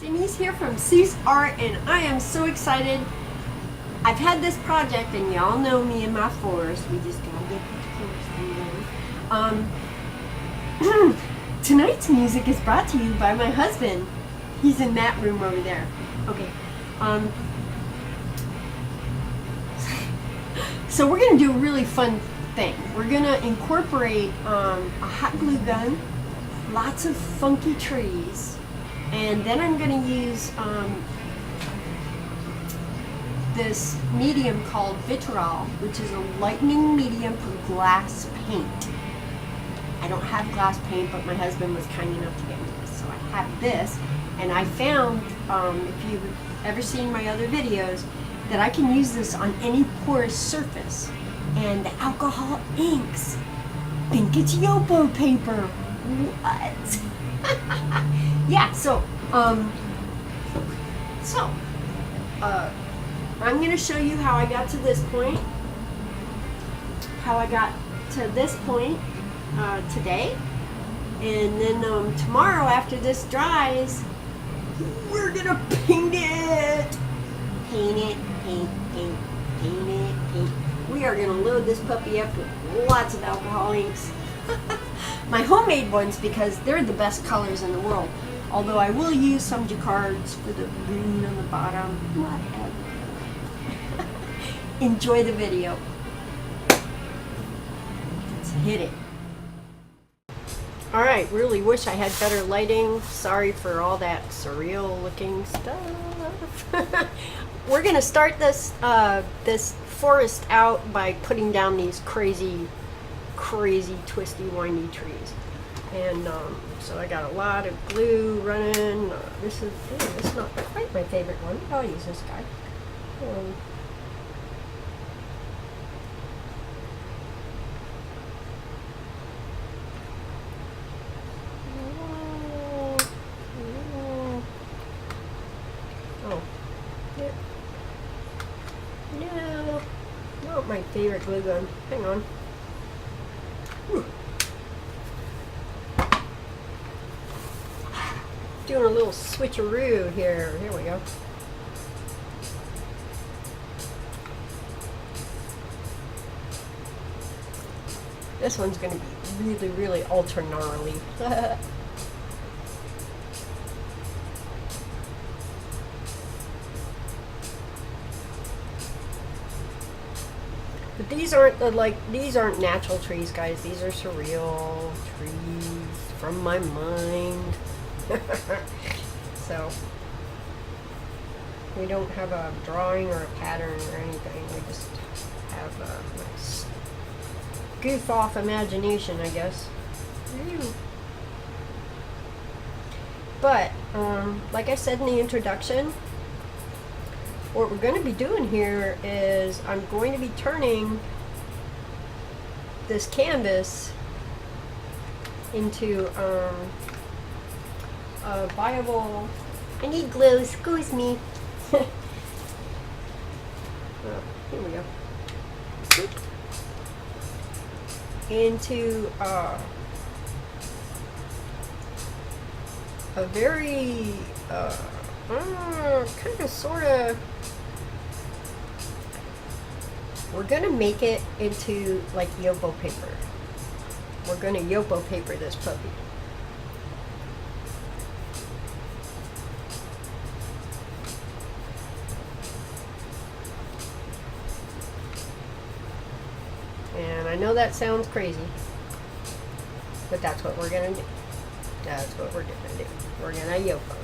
Denise here from Seuss Art, and I am so excited. I've had this project, and y'all know me in my forest. We just gotta get the forest thing going. Tonight's music is brought to you by my husband. He's in that room over there. Okay. So we're gonna do a really fun thing. We're gonna incorporate a hot glue gun, lots of funky trees. And then I'm going to use this medium called Vitrail, which is a lightening medium for glass paint. I don't have glass paint, but my husband was kind enough to get me this. So I have this, and I found, if you've ever seen my other videos, that I can use this on any porous surface. And the alcohol inks think it's Yupo paper. What? Yeah, I'm going to show you how I got to this point, today, and then tomorrow after this dries, we're going to paint it. Paint it. We are going to load this puppy up with lots of alcohol inks. My homemade ones, because they're the best colors in the world. Although I will use some Jacards for the green on the bottom. Whatever. Enjoy the video. Let's hit it. Alright, really wish I had better lighting. Sorry for all that surreal looking stuff. We're going to start this forest out by putting down these crazy twisty windy trees, and so I got a lot of glue running. This is not quite my favorite one. I'll use this guy. Oh, yeah. No, not my favorite glue gun. Hang on. Doing a little switcheroo here. Here we go. This one's going to be really ultra gnarly. But these aren't natural trees, guys. These are surreal trees from my mind. So we don't have a drawing or a pattern or anything. We just have a nice goof off imagination, I guess. But like I said in the introduction, what we're going to be doing here is I'm going to be turning this canvas into a viable. I need glue, excuse me. Oh, here we go. Into a very kind of sort of. We're gonna make it into like Yupo paper. We're gonna Yupo paper this puppy. And I know that sounds crazy, but that's what we're gonna do. That's what we're gonna do. We're gonna Yupo.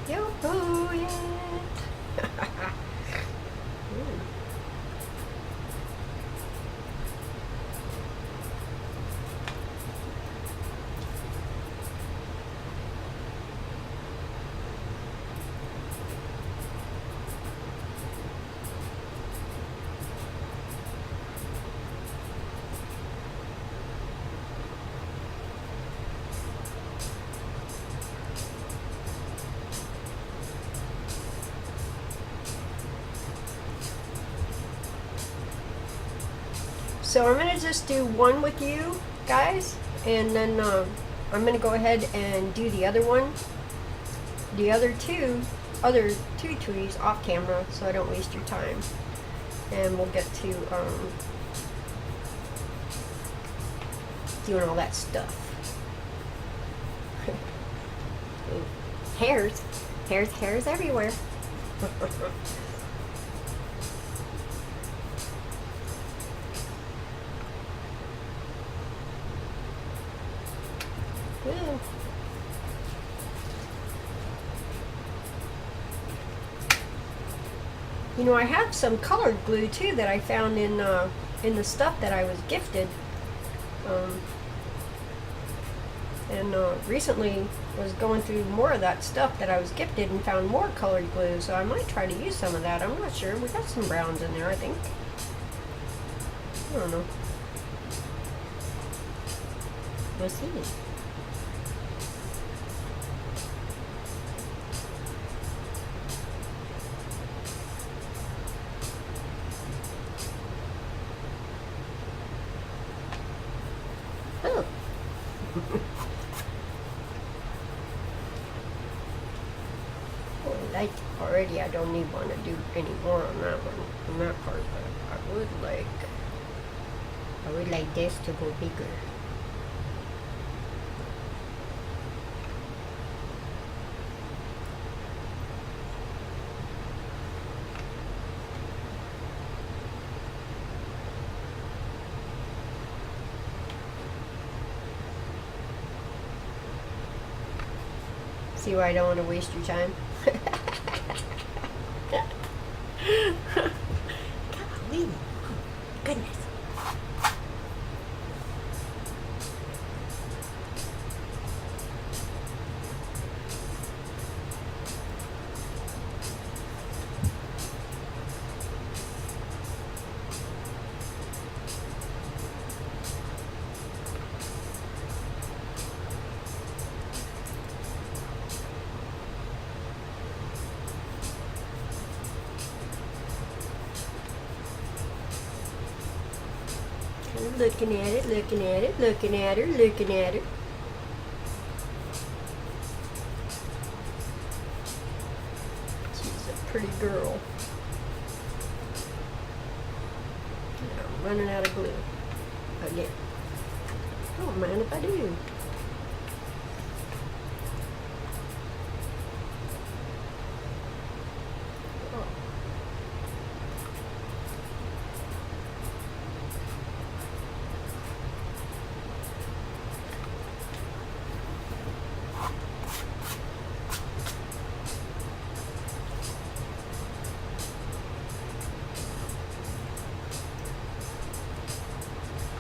Yupo it. So I'm going to just do one with you guys, and then I'm going to go ahead and do the other one. the other two trees off camera so I don't waste your time. And we'll get to doing all that stuff. Hairs everywhere. Yeah. You know, I have some colored glue too that I found in the stuff that I was gifted, and recently was going through more of that stuff that I was gifted and found more colored glue. So I might try to use some of that. I'm not sure. We got some browns in there, I think. I don't know. We'll see. Oh. Well, already I don't even want to do any more on that one, on that part, but I would like this to go bigger. See why I don't want to waste your time? Golly. Goodness. Looking at it, looking at it, looking at her, looking at her. She's a pretty girl. I'm running out of glue again. Don't mind if I do.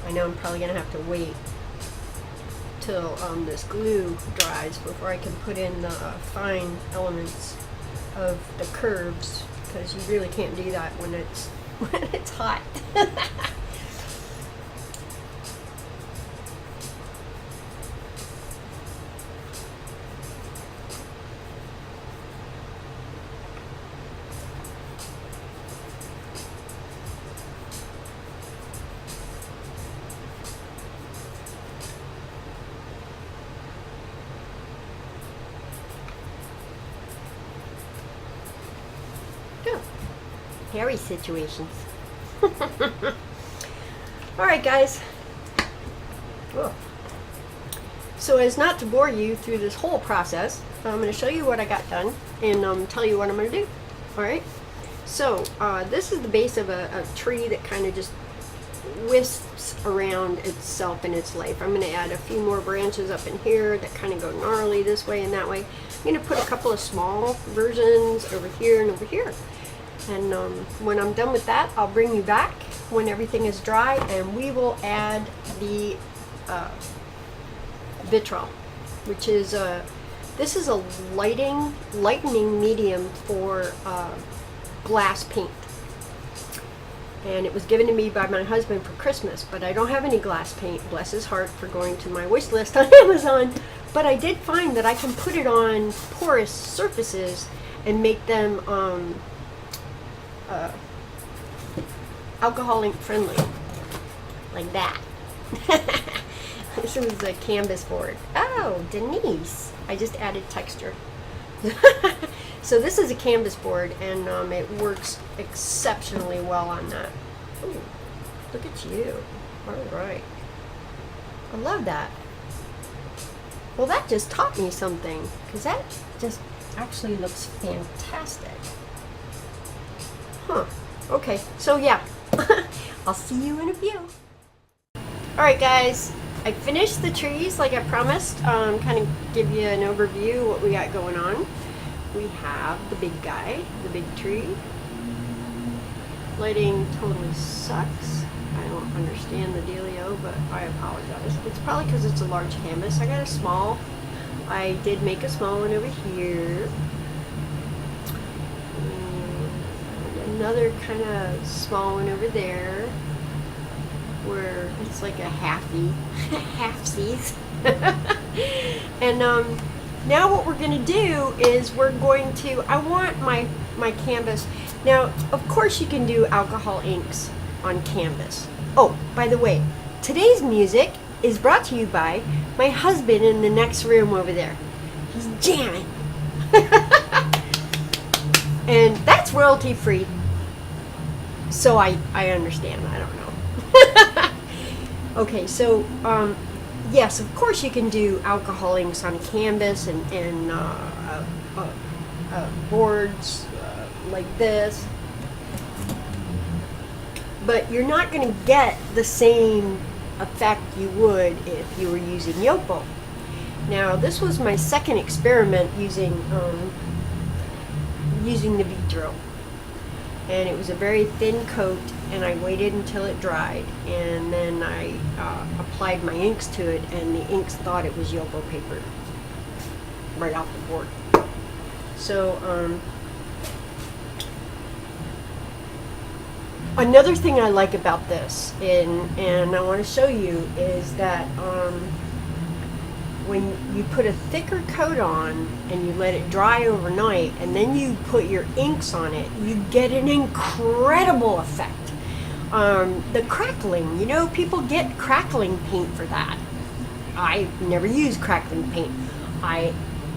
I know I'm probably going to have to wait till this glue dries before I can put in the fine elements of the curves, because you really can't do that when it's hot. Hairy situations. Alright guys. Whoa. So as not to bore you through this whole process, I'm going to show you what I got done and tell you what I'm going to do. Alright. So this is the base of a tree that kind of just wisps around itself in its life. I'm going to add a few more branches up in here that kind of go gnarly this way and that way. I'm going to put a couple of small versions over here and over here. And when I'm done with that, I'll bring you back when everything is dry, and we will add the Vitrail, which is this is a lightening medium for glass paint. And it was given to me by my husband for Christmas, but I don't have any glass paint, bless his heart, for going to my wish list on Amazon. But I did find that I can put it on porous surfaces and make them alcohol ink friendly, like that. This was a canvas board. Oh, Denise. I just added texture. So this is a canvas board, and it works exceptionally well on that. Ooh, look at you. All right. I love that. Well, that just taught me something, because that just actually looks fantastic. Huh. Okay, so yeah. I'll see you in a few. Alright guys, I finished the trees like I promised. Kind of give you an overview of what we got going on. We have the big guy, the big tree. Lighting totally sucks. I don't understand the dealio, but I apologize. It's probably because it's a large canvas. I got a small. I did make a small one over here. Another kind of small one over there, where it's like a halfsies. And now what we're going to do is I want my canvas. Now, of course you can do alcohol inks on canvas. Oh, by the way, today's music is brought to you by my husband in the next room over there. He's jamming. And that's royalty free. So I understand. I don't know. Okay, so yes, of course you can do alcohol inks on canvas and boards like this, but you're not going to get the same effect you would if you were using Yupo. Now, this was my second experiment using the Vitrail. And it was a very thin coat, and I waited until it dried, and then I applied my inks to it, and the inks thought it was Yupo paper right off the board. So another thing I like about this, and I want to show you, is that when you put a thicker coat on and you let it dry overnight and then you put your inks on it, you get an incredible effect. The crackling, people get crackling paint for that. I never use crackling paint. I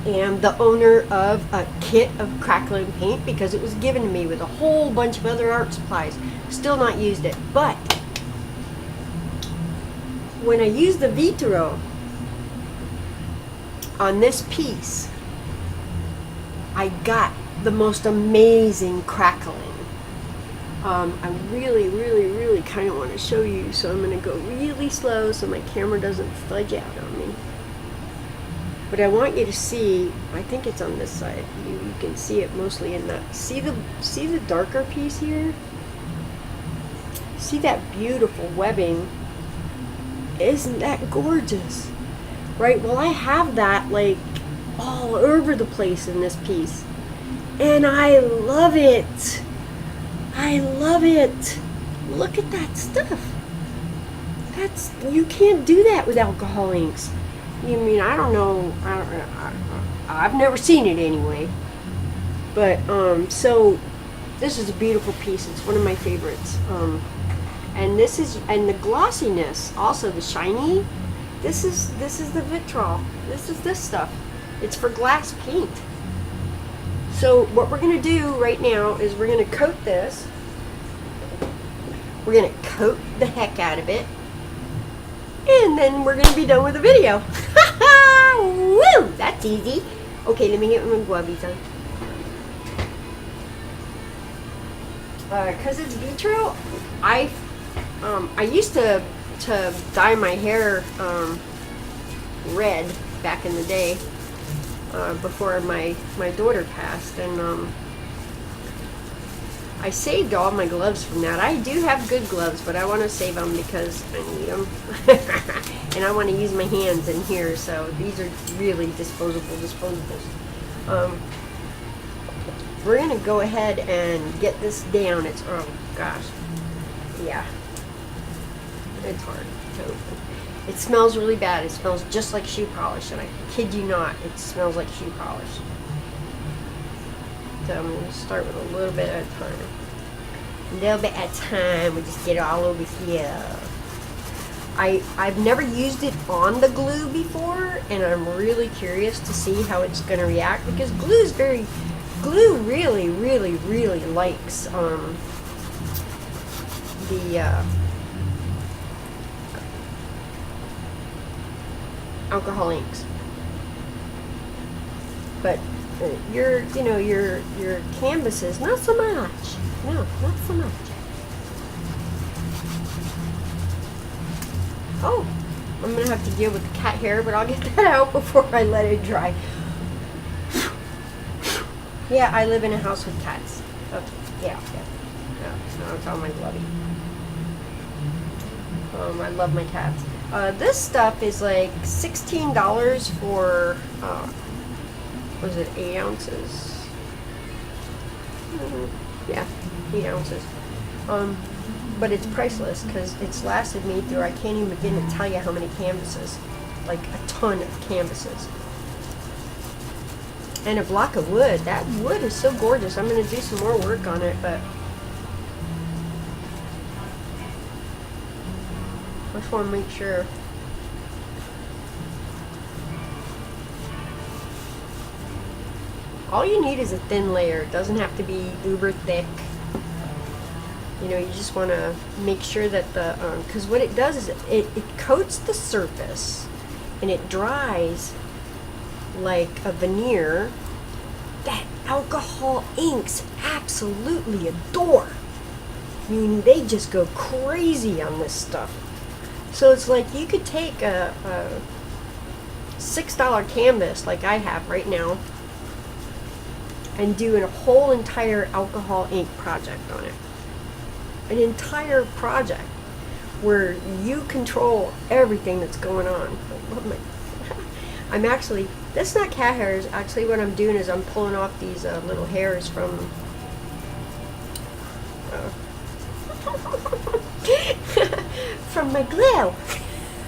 am the owner of a kit of crackling paint because it was given to me with a whole bunch of other art supplies. Still not used it. But when I use the Vitrail on this piece, I got the most amazing crackling. I really kind of want to show you, so I'm going to go really slow so my camera doesn't fudge out on me. But I want you to see, I think it's on this side. You can see it mostly in that. See the darker piece here? See that beautiful webbing? Isn't that gorgeous? Right, well, I have that like all over the place in this piece, and I love it. I love it. Look at that stuff. You can't do that with alcohol inks. You mean, I don't know. I've never seen it anyway. But so this is a beautiful piece. It's one of my favorites. And the glossiness, also the shiny. This is the Vitrail. This is this stuff. It's for glass paint. So what we're going to do right now is we're going to coat this. We're going to coat the heck out of it. And then we're going to be done with the video. Woo! That's easy. Okay, let me get my glovies on. Because it's Vitrail, I used to dye my hair red back in the day, before my daughter passed, and I saved all my gloves from that. I do have good gloves, but I want to save them because I need them. And I want to use my hands in here, so these are really disposables. We're going to go ahead and get this down. It's, oh gosh, yeah, it's hard to open. It smells really bad. It smells just like shoe polish, and I kid you not, it smells like shoe polish. So I'm going to start with a little bit at a time. A little bit at a time. We just get it all over here. I've never used it on the glue before, and I'm really curious to see how it's going to react, because glue really, really, really likes the alcohol inks. But your canvases, not so much. No, not so much. Oh, I'm gonna have to deal with the cat hair, but I'll get that out before I let it dry. Yeah, I live in a house with cats. Okay, yeah. No, it's all my lovey. I love my cats. This stuff is like $16 for, was it 8 ounces? Yeah, 8 ounces. But it's priceless because it's lasted me through, I can't even begin to tell you how many canvases. Like a ton of canvases. And a block of wood. That wood is so gorgeous. I'm going to do some more work on it, but I just want to make sure. All you need is a thin layer. It doesn't have to be uber thick. You know, you just want to make sure that the, because what it does is it coats the surface and it dries like a veneer that alcohol inks absolutely adore. I mean, they just go crazy on this stuff. So it's like you could take a $6 canvas like I have right now and do a whole entire alcohol ink project on it. An entire project where you control everything that's going on. I'm actually, that's not cat hairs. Actually, what I'm doing is I'm pulling off these little hairs from from my glue.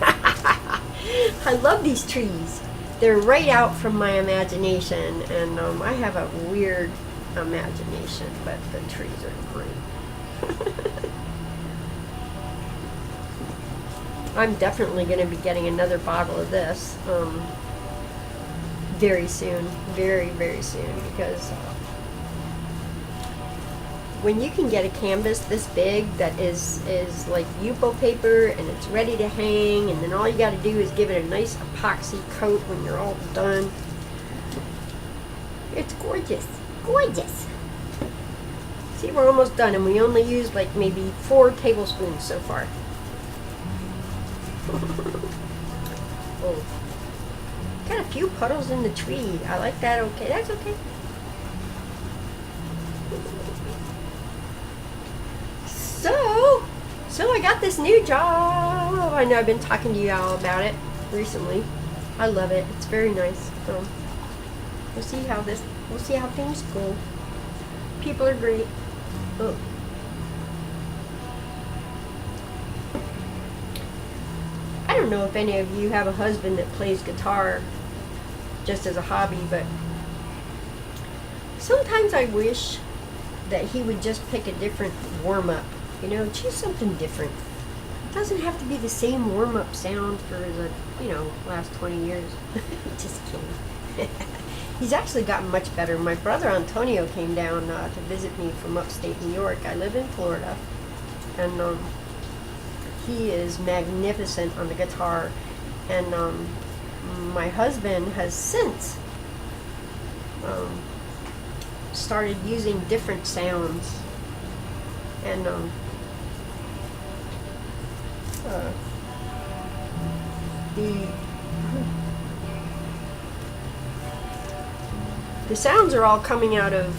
I love these trees. They're right out from my imagination, and I have a weird imagination, but the trees are great. I'm definitely going to be getting another bottle of this very soon, very, very soon, because when you can get a canvas this big that is like Yupo paper and it's ready to hang, and then all you got to do is give it a nice epoxy coat when you're all done. It's gorgeous, gorgeous. See, we're almost done, and we only used like maybe 4 tablespoons so far. Oh, got a few puddles in the tree. I like that. Okay, that's okay. So I got this new job. I know I've been talking to you all about it recently. I love it. It's very nice. We'll see how things go. People are great. Oh. I don't know if any of you have a husband that plays guitar just as a hobby, but sometimes I wish that he would just pick a different warm-up. You know, choose something different. It doesn't have to be the same warm-up sound for the, last 20 years. Just kidding. He's actually gotten much better. My brother Antonio came down to visit me from upstate New York. I live in Florida, and he is magnificent on the guitar. And my husband has since started using different sounds, and the sounds are all coming out of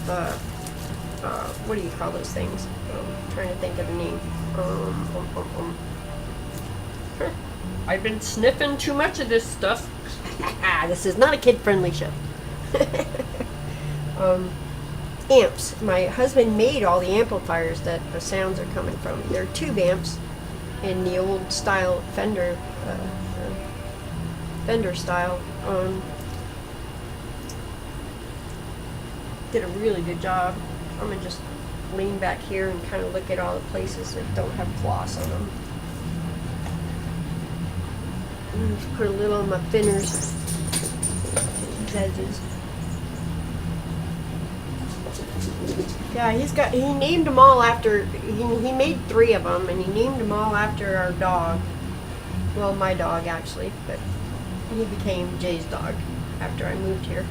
what do you call those things? I'm trying to think of the name. I've been sniffing too much of this stuff. This is not a kid-friendly show. Amps. My husband made all the amplifiers that the sounds are coming from. They're tube amps in the old style Fender style. Did a really good job. I'm gonna just lean back here and kind of look at all the places that don't have floss on them. Just put a little on my thinners. Edges. Yeah, he named them all after, he made 3 of them, and he named them all after our dog. Well, my dog actually, but he became Jay's dog after I moved here.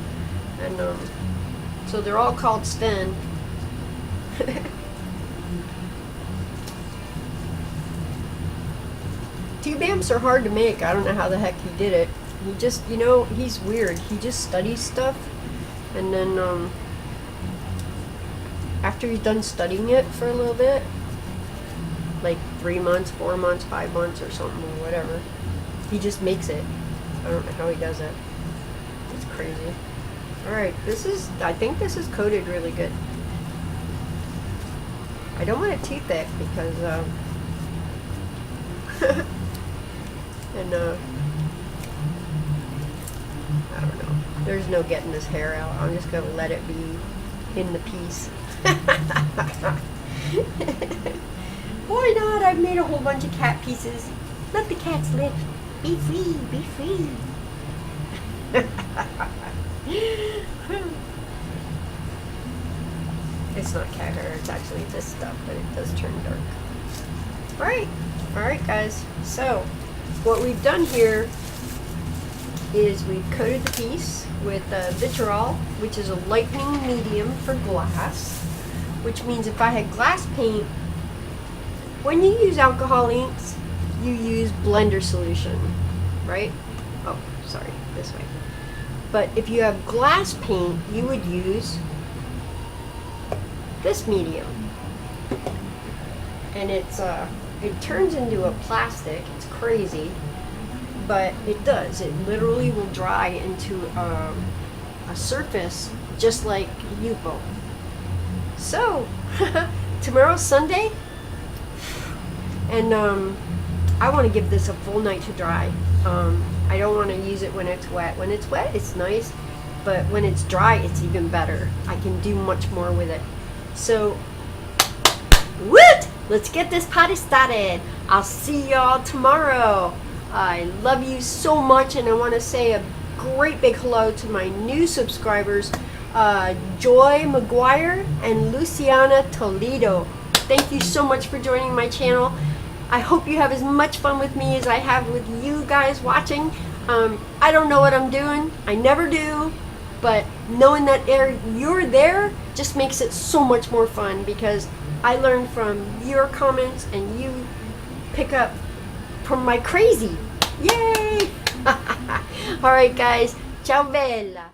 And so they're all called Sten. T-Bamps are hard to make. I don't know how the heck he did it. He just, he's weird. He just studies stuff, and then after he's done studying it for a little bit, like 3 months, 4 months, 5 months or something, or whatever, he just makes it. I don't know how he does it. It's crazy. Alright, I think this is coated really good. I don't want it too thick because, and, I don't know. There's no getting this hair out. I'm just going to let it be in the piece. Why not? I've made a whole bunch of cat pieces. Let the cats live. Be free. Be free. It's not cat hair. It's actually this stuff, but it does turn dark. Alright guys. So, what we've done here is we've coated the piece with Vitrail, which is a lightening medium for glass, which means if I had glass paint, when you use alcohol inks, you use blender solution, right? Oh, sorry, this way. But if you have glass paint, you would use this medium. And it turns into a plastic. It's crazy. But it does. It literally will dry into a surface just like Yupo. So, tomorrow's Sunday, and I want to give this a full night to dry. I don't want to use it when it's wet. When it's wet, it's nice, but when it's dry, it's even better. I can do much more with it. So, woot! Let's get this party started. I'll see y'all tomorrow. I love you so much, and I want to say a great big hello to my new subscribers, Joy McGuire and Luciana Toledo. Thank you so much for joining my channel. I hope you have as much fun with me as I have with you guys watching. I don't know what I'm doing. I never do. But knowing that you're there just makes it so much more fun, because I learn from your comments and you pick up from my crazy. Yay! Alright guys, ciao bella!